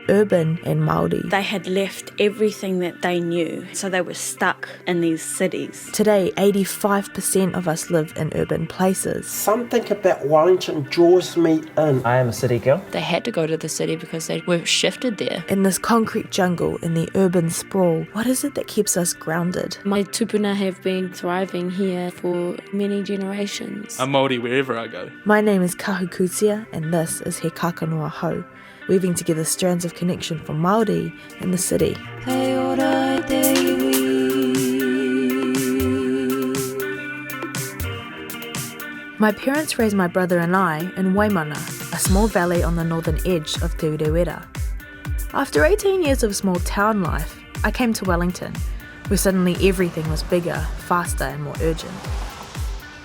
urban and Māori. They had left everything that they knew, so they were stuck in these cities. Today, 85% of us live in urban places. Something about Wellington draws me in. I am a city girl. They had to go to the city because they were shifted there. In this concrete jungle, in the urban sprawl, what is it that keeps us grounded? My tupuna have been thriving here for many generations. I'm Māori wherever I go. My name is Kahu Kutia, and this is He Kākano Ahau, weaving together strands of connection for Māori in the city. My parents raised my brother and I in Waimana, a small valley on the northern edge of Te Urewera. After 18 years of small town life, I came to Wellington, where suddenly everything was bigger, faster and more urgent.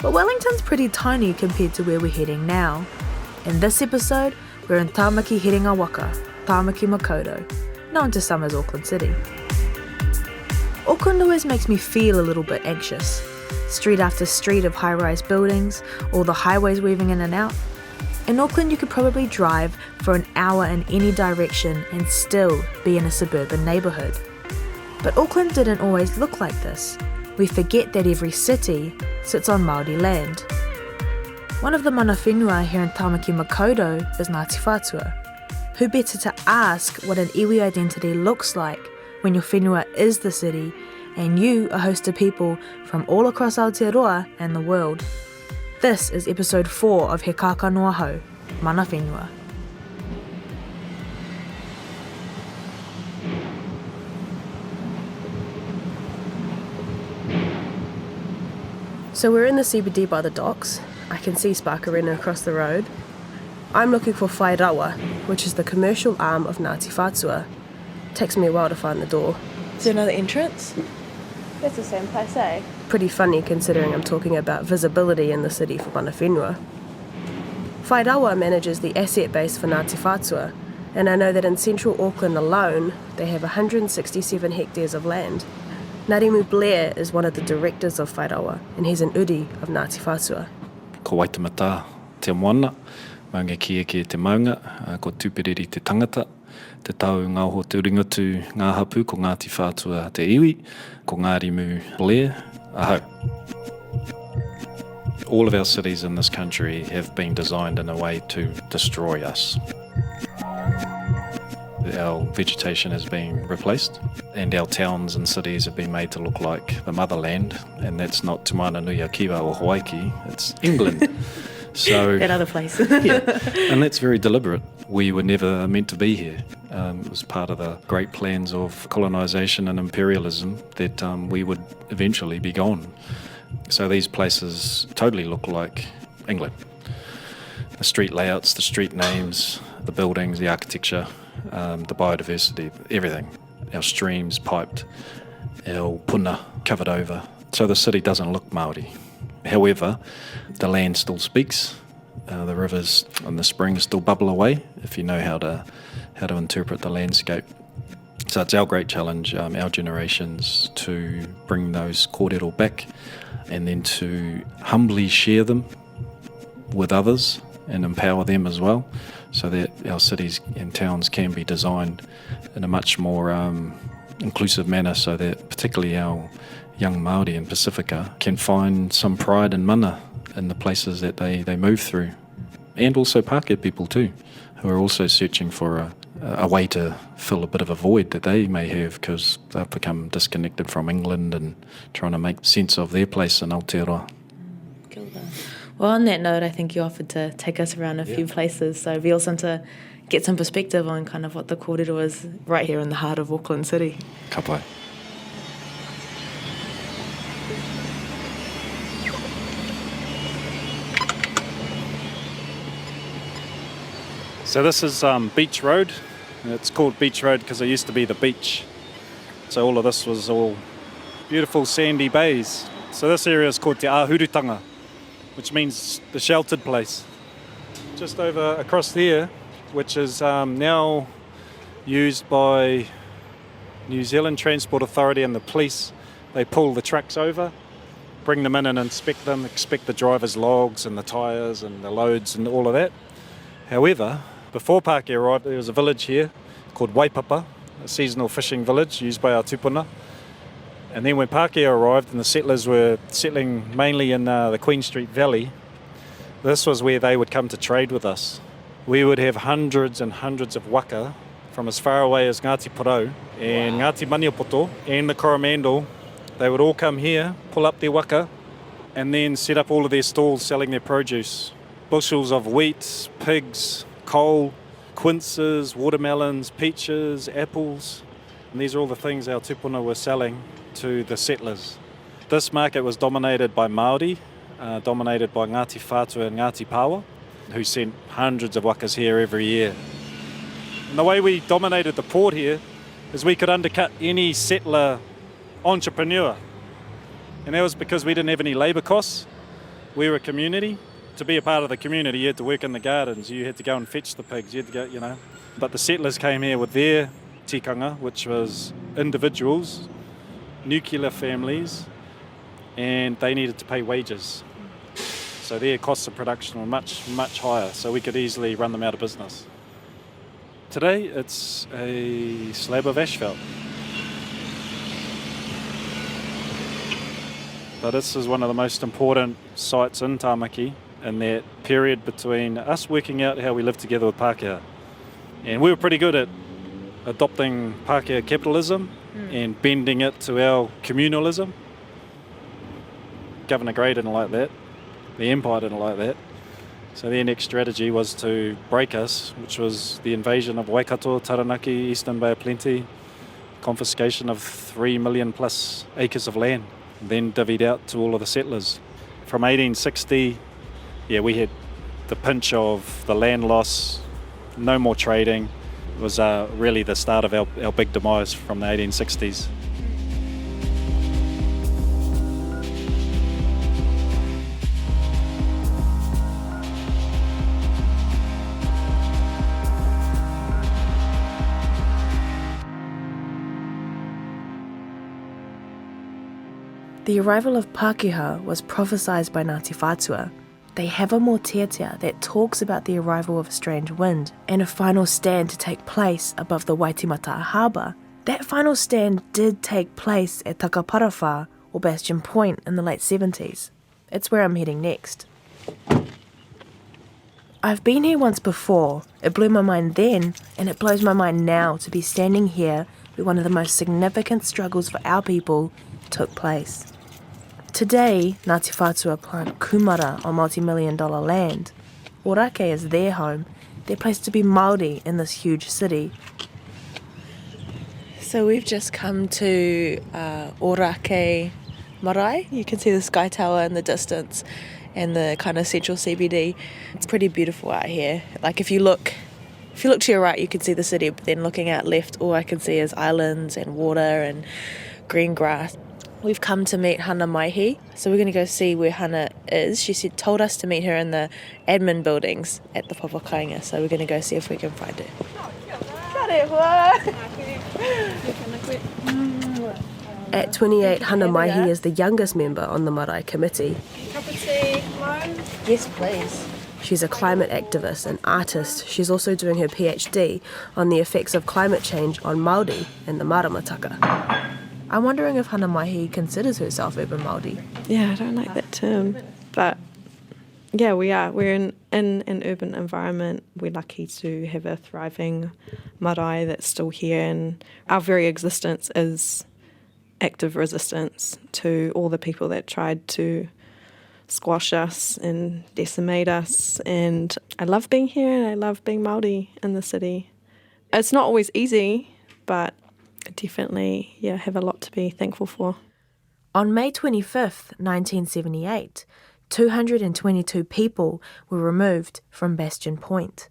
But Wellington's pretty tiny compared to where we're heading now. In this episode, we're in Tāmaki Whātua, Tāmaki Makaurau, known to some as Auckland City. Auckland always makes me feel a little bit anxious. Street after street of high-rise buildings, all the highways weaving in and out. In Auckland you could probably drive for an hour in any direction and still be in a suburban neighbourhood. But Auckland didn't always look like this. We forget that every city sits on Māori land. One of the mana whenua here in Tāmaki Makaurau is Ngāti Whātua. Who better to ask what an iwi identity looks like when your whenua is the city and you a host of people from all across Aotearoa and the world. This is episode 4 of He Kākano Ahau, mana whenua. So we're in the CBD by the docks. I can see Sparkarena across the road. I'm looking for Whai Rawa, which is the commercial arm of Ngāti Whātua. Takes me a while to find the door. Is there another entrance? That's the same place, eh? Pretty funny considering I'm talking about visibility in the city for mana whenua. Whai Rawa manages the asset base for Ngāti Whātua, and I know that in central Auckland alone, they have 167 hectares of land. Ngarimu Blair is one of the directors of Whai Rawa, and he's an uri of Ngāti Whātua. Ko waitamata te moana, maunga kia ki te maunga, ko tūperiri te tangata, te tau ngauho te uringatu ngā hapu ko Ngāti Whātua te iwi, ko Ngarimu Blair, ahau. All of our cities in this country have been designed in a way to destroy us. Our vegetation has been replaced and our towns and cities have been made to look like the motherland, and that's not Te Mana Nui a Kiwa or Hawaii, it's England. So That other place. yeah, and that's very deliberate. We were never meant to be here. It was part of the great plans of colonisation and imperialism that we would eventually be gone. So these places totally look like England. The street layouts, the street names, the buildings, the architecture, the biodiversity, everything. Our streams piped, our puna covered over. So the city doesn't look Māori. However, the land still speaks. The rivers and the springs still bubble away if you know how to interpret the landscape. So it's our great challenge, our generations, to bring those kōrero back and then to humbly share them with others and empower them as well, so that our cities and towns can be designed in a much more inclusive manner, so that particularly our young Māori in Pacifica can find some pride and mana in the places that they move through. And also Pākehā people too, who are also searching for a way to fill a bit of a void that they may have because they've become disconnected from England and trying to make sense of their place in Aotearoa. Well, on that note, I think you offered to take us around a few places, so it'd be awesome to get some perspective on kind of what the kōrero is right here in the heart of Auckland City. Ka pai. So this is Beach Road. It's called Beach Road because it used to be the beach. So all of this was all beautiful sandy bays. So this area is called Te Āhurutanga, which means the sheltered place. Just over across there, which is now used by New Zealand Transport Authority and the police. They pull the trucks over, bring them in and inspect them, inspect the driver's logs and the tyres and the loads and all of that. However, before Pākehā arrived, there was a village here, called Waipapa, a seasonal fishing village used by our tupuna. And then when Pākehā arrived and the settlers were settling mainly in the Queen Street Valley, this was where they would come to trade with us. We would have hundreds and hundreds of waka from as far away as Ngāti Whātua and Ngāti Maniapoto and the Coromandel. They would all come here, pull up their waka, and then set up all of their stalls selling their produce. Bushels of wheat, pigs, coal, quinces, watermelons, peaches, apples. And these are all the things our tupuna were selling to the settlers. This market was dominated by Māori, dominated by Ngāti Whātua and Ngāti Pāwa, who sent hundreds of wakas here every year. And the way we dominated the port here is we could undercut any settler entrepreneur. And that was because we didn't have any labour costs. We were a community. To be a part of the community, you had to work in the gardens, you had to go and fetch the pigs, you had to go, you know. But the settlers came here with their tikanga, which was individuals, nuclear families, and they needed to pay wages. So their costs of production were much, much higher, so we could easily run them out of business. Today, it's a slab of asphalt. But this is one of the most important sites in Tāmaki in that period between us working out how we live together with Pākehā. And we were pretty good at adopting Pākehā capitalism and bending it to our communalism. Governor Grey didn't like that. The Empire didn't like that. So their next strategy was to break us, which was the invasion of Waikato, Taranaki, Eastern Bay of Plenty, confiscation of 3 million plus acres of land, and then divvied out to all of the settlers. From 1860, we had the pinch of the land loss, no more trading. It was really the start of our big demise from the 1860s. The arrival of Pākehā was prophesied by Ngāti Whātua. They have a mōteatea that talks about the arrival of a strange wind and a final stand to take place above the Waitemata harbour. That final stand did take place at Takaparawa, or Bastion Point, in the late 70s. It's where I'm heading next. I've been here once before. It blew my mind then, and it blows my mind now to be standing here where one of the most significant struggles for our people took place. Today, Ngāti Whātua plant kumara on multi-million-dollar land. Orake is their home, their place to be Māori in this huge city. So we've just come to Orake Marae. You can see the Sky Tower in the distance and the kind of central CBD. It's pretty beautiful out here. Like if you look to your right, you can see the city, but then looking out left, all I can see is islands and water and green grass. We've come to meet Hana Maihi, so we're going to go see where Hana is. She told us to meet her in the admin buildings at the Papakainga, so we're going to go see if we can find her. At 28, Hana Maihi is the youngest member on the Marae committee. Yes, please. She's a climate activist and artist. She's also doing her PhD on the effects of climate change on Māori in the Maramataka. I'm wondering if Hana Maihi considers herself urban Māori. Yeah, I don't like that term, but yeah, we are. We're in an urban environment. We're lucky to have a thriving marae that's still here, and our very existence is active resistance to all the people that tried to squash us and decimate us. And I love being here, and I love being Māori in the city. It's not always easy, but definitely, have a lot to be thankful for. On May 25th, 1978, 222 people were removed from Bastion Point.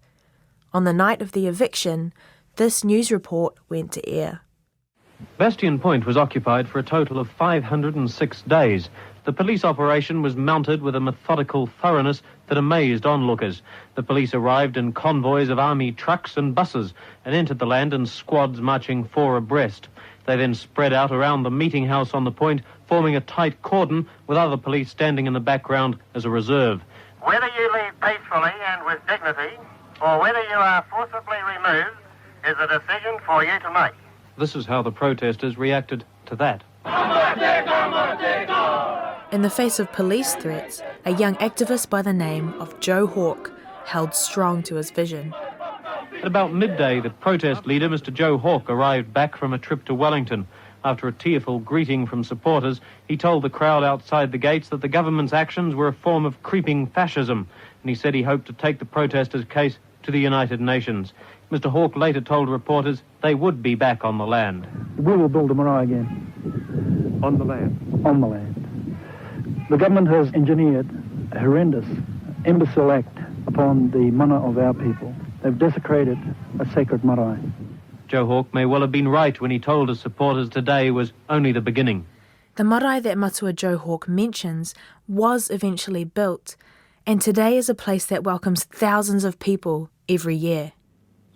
On the night of the eviction, this news report went to air. Bastion Point was occupied for a total of 506 days. The police operation was mounted with a methodical thoroughness that amazed onlookers. The police arrived in convoys of army trucks and buses and entered the land in squads marching 4 abreast. They then spread out around the meeting house on the point, forming a tight cordon with other police standing in the background as a reserve. Whether you leave peacefully and with dignity, or whether you are forcibly removed, is a decision for you to make. This is how the protesters reacted to that. In the face of police threats, a young activist by the name of Joe Hawke held strong to his vision. At about midday, the protest leader, Mr. Joe Hawke, arrived back from a trip to Wellington. After a tearful greeting from supporters, he told the crowd outside the gates that the government's actions were a form of creeping fascism, and he said he hoped to take the protesters' case to the United Nations. Mr. Hawke later told reporters they would be back on the land. We will build a marae again. On the land. On the land. The government has engineered a horrendous, imbecile act upon the mana of our people. They've desecrated a sacred marae. Joe Hawke may well have been right when he told his supporters today was only the beginning. The marae that Matua Joe Hawke mentions was eventually built, and today is a place that welcomes thousands of people every year.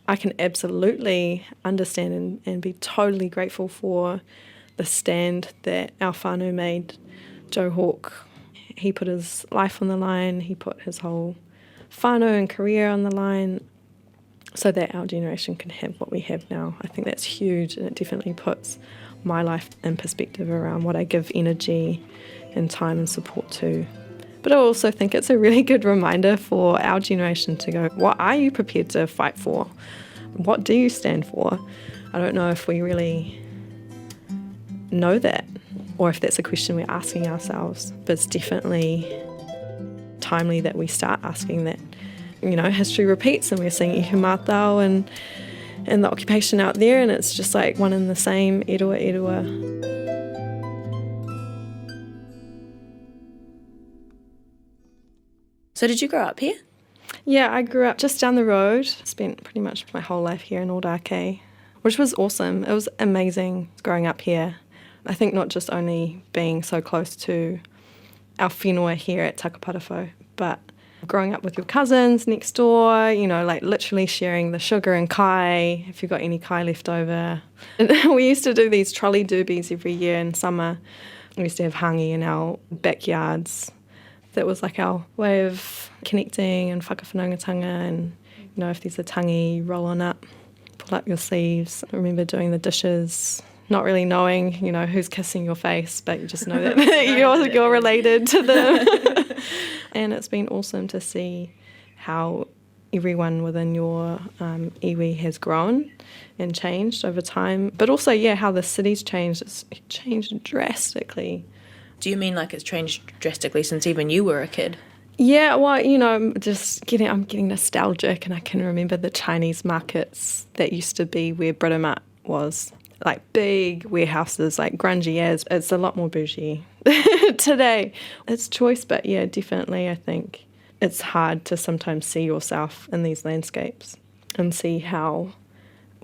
I can absolutely understand and be totally grateful for the stand that our whānau made. Joe Hawke, he put his life on the line, he put his whole whānau and career on the line so that our generation can have what we have now. I think that's huge, and it definitely puts my life in perspective around what I give energy and time and support to. But I also think it's a really good reminder for our generation to go, what are you prepared to fight for? What do you stand for? I don't know if we really know that, or if that's a question we're asking ourselves, but it's definitely timely that we start asking that. You know, history repeats, and we're seeing ihu mātau and the occupation out there, and it's just like one and the same, erua, erua. So did you grow up here? Yeah, I grew up just down the road, spent pretty much my whole life here in Ōrākei, which was awesome. It was amazing growing up here. I think not just only being so close to our whenua here at Takaparafo, but growing up with your cousins next door, you know, like literally sharing the sugar and kai, if you've got any kai left over. And we used to do these trolley derbies every year in summer. We used to have hangi in our backyards. That was like our way of connecting and whakawhanaungatanga, and, you know, if there's a tangi, roll on up, pull up your sleeves. I remember doing the dishes, not really knowing, you know, who's kissing your face, but you just know that you're related to them. And it's been awesome to see how everyone within your iwi has grown and changed over time. But also, yeah, how the city's changed. It's changed drastically. Do you mean like it's changed drastically since even you were a kid? Yeah, well, you know, I'm getting nostalgic, and I can remember the Chinese markets that used to be where Britomart was. Like big warehouses, like grungy as. It's a lot more bougie today. It's choice, but yeah, definitely I think it's hard to sometimes see yourself in these landscapes and see how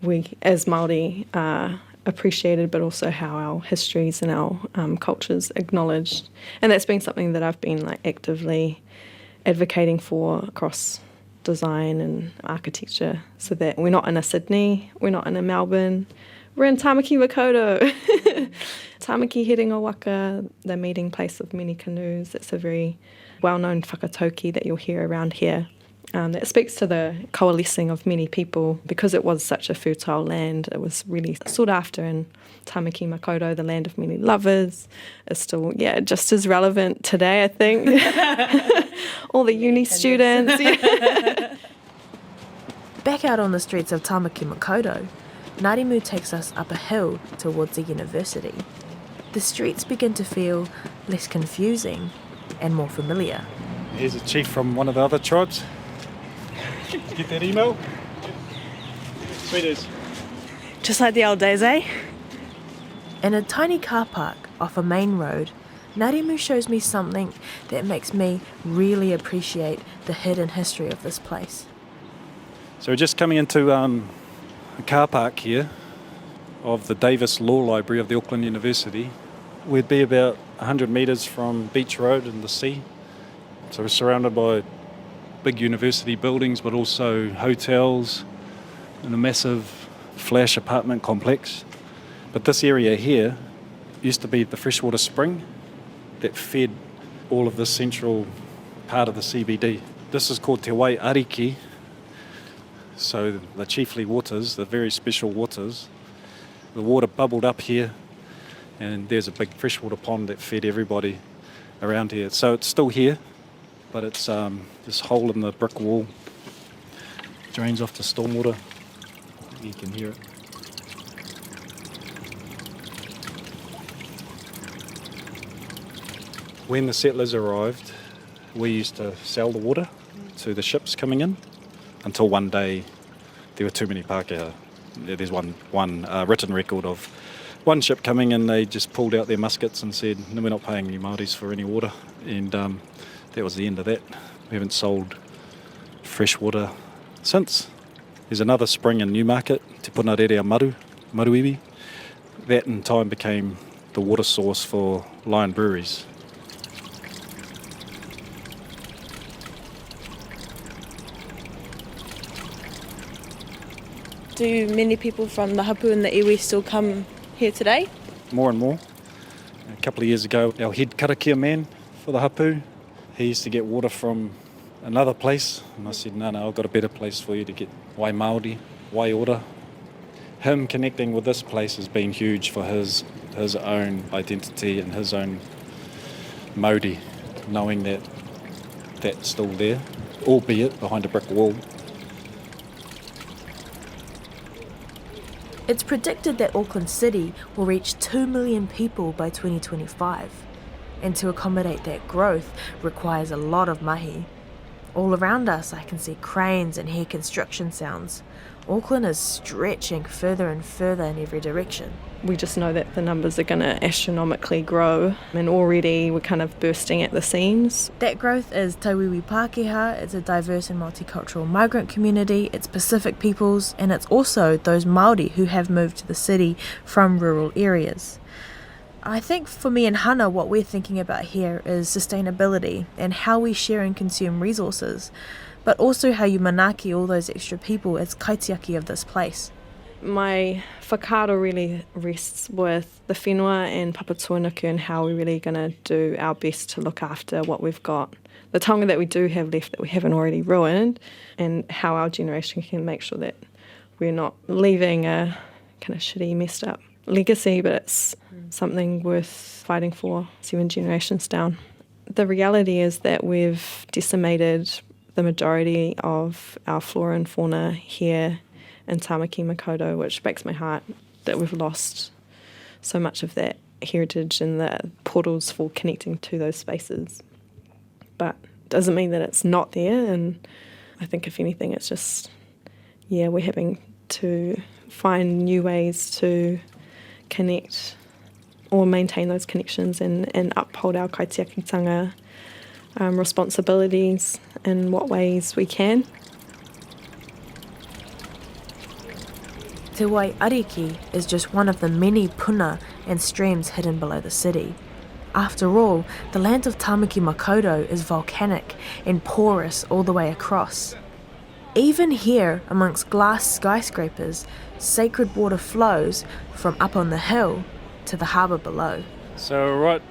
we as Māori are appreciated, but also how our histories and our cultures acknowledged. And that's been something that I've been like actively advocating for across design and architecture, so that we're not in a Sydney, we're not in a Melbourne, we're in Tāmaki Makaurau. Tāmaki Herenga Waka, the meeting place of many canoes. It's a very well-known whakatauki that you'll hear around here. That speaks to the coalescing of many people. Because it was such a fertile land, it was really sought after, and Tāmaki Makaurau, the land of many lovers, is still, just as relevant today, I think. All the uni students. Yeah. Back out on the streets of Tāmaki Makaurau, Ngarimu takes us up a hill towards the university. The streets begin to feel less confusing and more familiar. Here's a chief from one of the other tribes. Did you get that email? Sweet as. Just like the old days, eh? In a tiny car park off a main road, Ngarimu shows me something that makes me really appreciate the hidden history of this place. So we're just coming into a car park here of the Davis Law Library of the Auckland University. We'd be about 100 metres from Beach Road and the sea. So we're surrounded by big university buildings, but also hotels and a massive flash apartment complex. But this area here used to be the freshwater spring that fed all of the central part of the CBD. This is called Te Wai Ariki. So the chiefly waters, the very special waters, the water bubbled up here, and there's a big freshwater pond that fed everybody around here. So it's still here, but it's this hole in the brick wall drains off to stormwater. You can hear it. When the settlers arrived, we used to sell the water to the ships coming in until one day there were too many Pākehā. There's one written record of one ship coming in, they just pulled out their muskets and said, no, we're not paying any Māoris for any water. And that was the end of that. We haven't sold fresh water since. There's another spring in Newmarket, Te Punarere Maruiwi. That in time became the water source for Lion Breweries. Do many people from the hapu and the iwi still come here today? More and more. A couple of years ago, our head karakia man for the hapu, he used to get water from another place. And I said, no, I've got a better place for you to get wai Māori, wai ora. Him connecting with this place has been huge for his own identity and his own mauri, knowing that that's still there, albeit behind a brick wall. It's predicted that Auckland City will reach 2 million people by 2025, and to accommodate that growth requires a lot of mahi. All around us I can see cranes and hear construction sounds. Auckland is stretching further and further in every direction. We just know that the numbers are going to astronomically grow, and already we're kind of bursting at the seams. That growth is Tauiwi Pākehā, it's a diverse and multicultural migrant community, it's Pacific peoples, and it's also those Māori who have moved to the city from rural areas. I think for me and Hana, what we're thinking about here is sustainability and how we share and consume resources, but also how you manaki all those extra people as kaitiaki of this place. My whakaaro really rests with the whenua and papatuanuku and how we're really going to do our best to look after what we've got, the taonga that we do have left that we haven't already ruined, and how our generation can make sure that we're not leaving a kind of shitty, messed up legacy, but it's something worth fighting for 7 generations down. The reality is that we've decimated the majority of our flora and fauna here in Tāmaki Makaurau, which breaks my heart that we've lost so much of that heritage and the portals for connecting to those spaces. But it doesn't mean that it's not there, and I think if anything it's just, we're having to find new ways to connect or maintain those connections and uphold our kaitiakitanga responsibilities in what ways we can. Te Wai Ariki is just one of the many puna and streams hidden below the city. After all, the land of Tāmaki Makaurau is volcanic and porous all the way across. Even here, amongst glass skyscrapers, sacred water flows from up on the hill to the harbour below. So right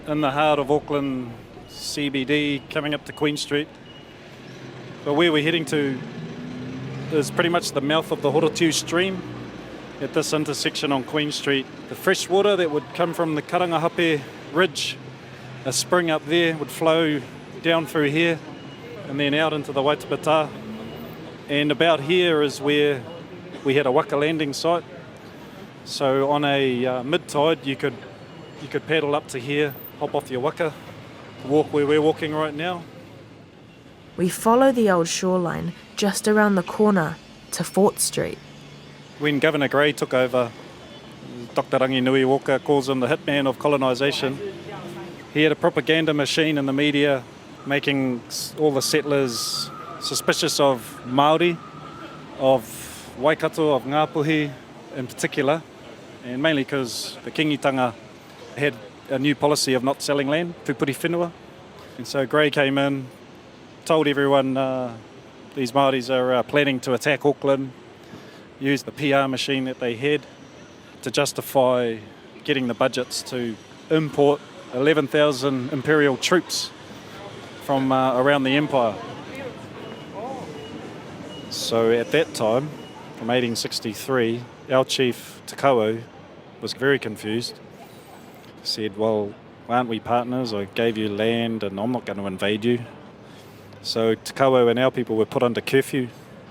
in the heart of Auckland CBD, coming up to Queen Street. But where we're heading to is pretty much the mouth of the Horotiu stream at this intersection on Queen Street. The fresh water that would come from the Karangahape Ridge, a spring up there, would flow down through here and then out into the Waitapata. And about here is where we had a waka landing site. So on a mid-tide you could paddle up to here, hop off your waka, walk where we're walking right now. We follow the old shoreline just around the corner to Fort Street. When Governor Gray took over, Dr. Rangi Nui Walker calls him the hitman of colonisation. He had a propaganda machine in the media making all the settlers suspicious of Māori, of Waikato, of Ngāpuhi in particular, and mainly because the kingitanga had a new policy of not selling land, pupuri whenua. And so Gray came in, told everyone these Māoris are planning to attack Auckland, used the PR machine that they had to justify getting the budgets to import 11,000 imperial troops from around the empire. So at that time, from 1863, our chief, Te Kahu, was very confused. Said, well, aren't we partners? I gave you land and I'm not going to invade you. So Te Kahu and our people were put under curfew.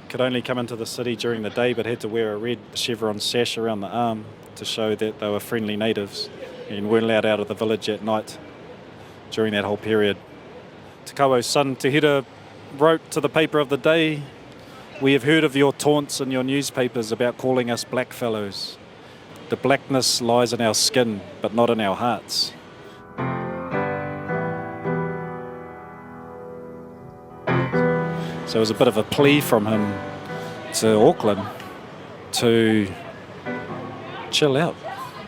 Could only come into the city during the day but had to wear a red chevron sash around the arm to show that they were friendly natives and weren't allowed out of the village at night during that whole period. Te Kahu's son Te Hira wrote to the paper of the day, "We have heard of your taunts in your newspapers about calling us blackfellows. The blackness lies in our skin, but not in our hearts." So it was a bit of a plea from him to Auckland to chill out.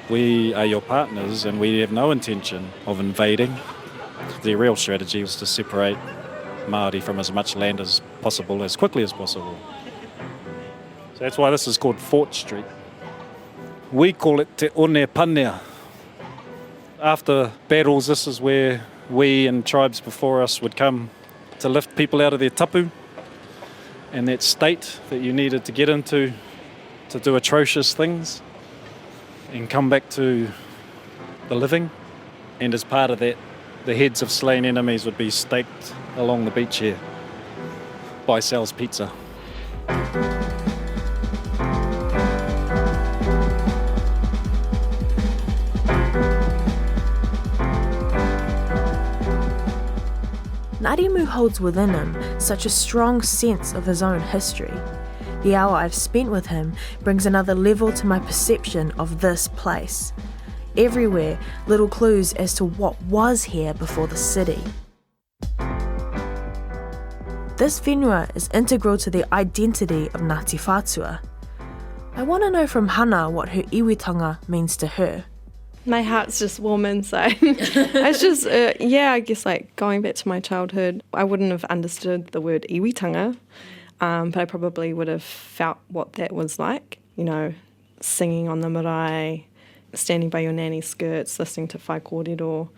We are your partners and we have no intention of invading. The real strategy was to separate Māori from as much land as possible, as quickly as possible. So that's why this is called Fort Street. We call it Te One Panea. After battles, this is where we and tribes before us would come to lift people out of their tapu and that state that you needed to get into to do atrocious things and come back to the living. And as part of that, the heads of slain enemies would be staked along the beach here by Sal's Pizza. Ngarimu holds within him such a strong sense of his own history. The hour I've spent with him brings another level to my perception of this place. Everywhere, little clues as to what was here before the city. This whenua is integral to the identity of Ngāti Whātua. I want to know from Hana what her iwitanga means to her. My heart's just warm inside. It's just, I guess like going back to my childhood, I wouldn't have understood the word iwitanga, but I probably would have felt what that was like, you know, singing on the marae, standing by your nanny's skirts, listening to whai kōrero,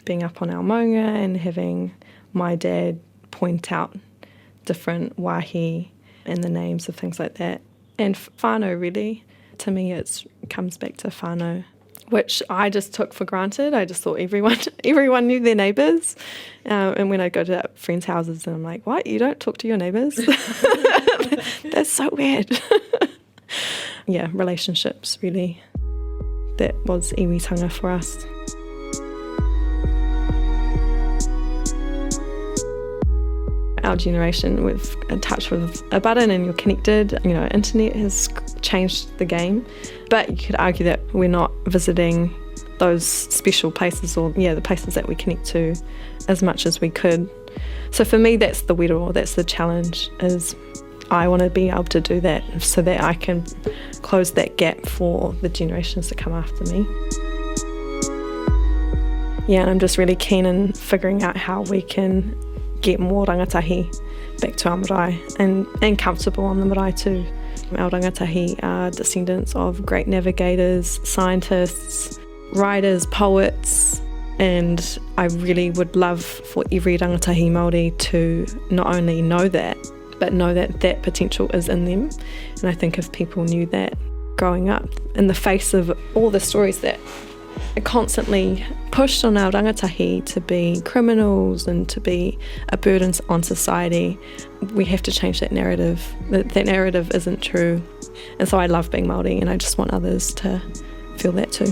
being up on our maunga and having my dad point out different wahi and the names of things like that. And whānau, really, to me it comes back to whānau, which I just took for granted. I just thought everyone knew their neighbours. And when I go to friends' houses and I'm like, what, you don't talk to your neighbours? That's so weird. Yeah, relationships, really. That was iwitanga for us. Our generation, we've a touch with a button and you're connected. You know, internet has changed the game. But you could argue that we're not visiting those special places or, the places that we connect to as much as we could. So for me, that's the wero, that's the challenge, is I want to be able to do that so that I can close that gap for the generations to come after me. Yeah, and I'm just really keen in figuring out how we can get more rangatahi back to our marae and comfortable on the marae too. Our rangatahi are descendants of great navigators, scientists, writers, poets, and I really would love for every rangatahi Māori to not only know that, but know that that potential is in them. And I think if people knew that growing up, in the face of all the stories that are constantly pushed on our rangatahi to be criminals and to be a burden on society, we have to change that narrative. That narrative isn't true. And so I love being Māori and I just want others to feel that too.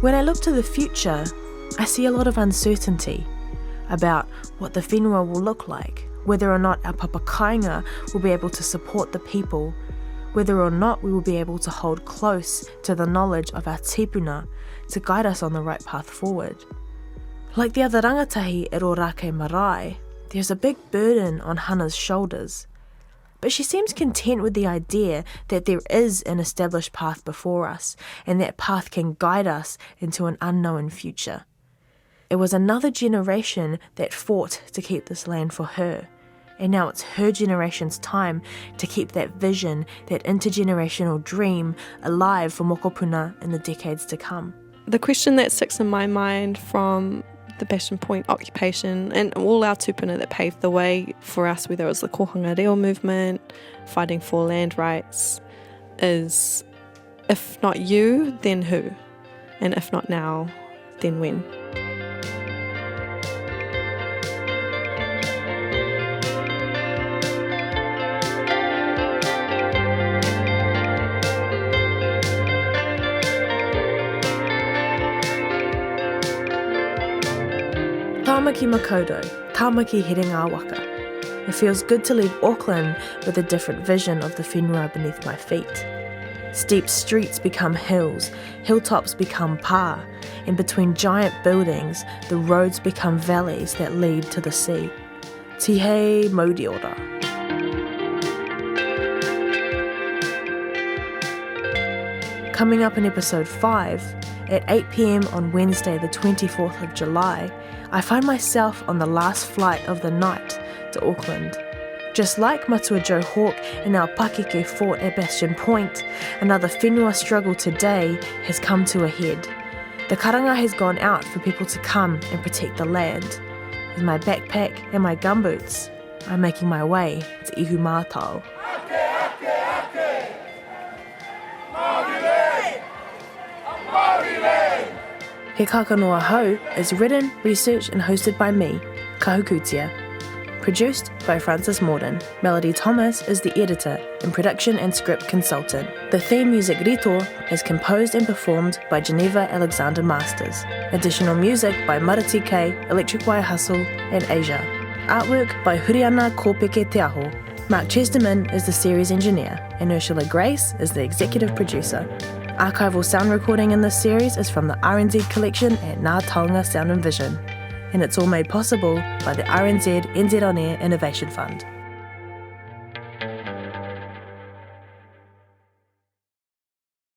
When I look to the future, I see a lot of uncertainty about what the whenua will look like, whether or not our papakainga will be able to support the people, whether or not we will be able to hold close to the knowledge of our tipuna to guide us on the right path forward. Like the other rangatahi e Rorake Marae, there's a big burden on Hana's shoulders. But she seems content with the idea that there is an established path before us, and that path can guide us into an unknown future. It was another generation that fought to keep this land for her, and now it's her generation's time to keep that vision, that intergenerational dream, alive for Mokopuna in the decades to come. The question that sticks in my mind from the Bastion Point occupation and all our tupuna that paved the way for us, whether it was the kohanga reo movement, fighting for land rights, is if not you, then who? And if not now, then when? Tāmaki Makaurau, Tāmaki here ngā waka. It feels good to leave Auckland with a different vision of the whenua beneath my feet. Steep streets become hills, hilltops become pā, and between giant buildings, the roads become valleys that lead to the sea. Tihei mauri ora. Coming up in episode 5, at 8 p.m. on Wednesday the 24th of July, I find myself on the last flight of the night to Auckland. Just like Matua Joe Hawke and our Pakeke fort at Bastion Point, another whenua struggle today has come to a head. The karanga has gone out for people to come and protect the land. With my backpack and my gumboots, I'm making my way to Ihu Mātau. He Kākano Ahau is written, researched and hosted by me, Kahu Kutia. Produced by Francis Morden. Melody Thomas is the editor and production and script consultant. The theme music Rito is composed and performed by Geneva Alexander Masters. Additional music by Marati K, Electric Wire Hustle and Asia. Artwork by Huriana Kōpeke Te Aho. Mark Chesterman is the series engineer and Ursula Grace is the executive producer. Archival sound recording in this series is from the RNZ collection at Ngā Taonga Sound and Vision, and it's all made possible by the RNZ NZ On Air Innovation Fund.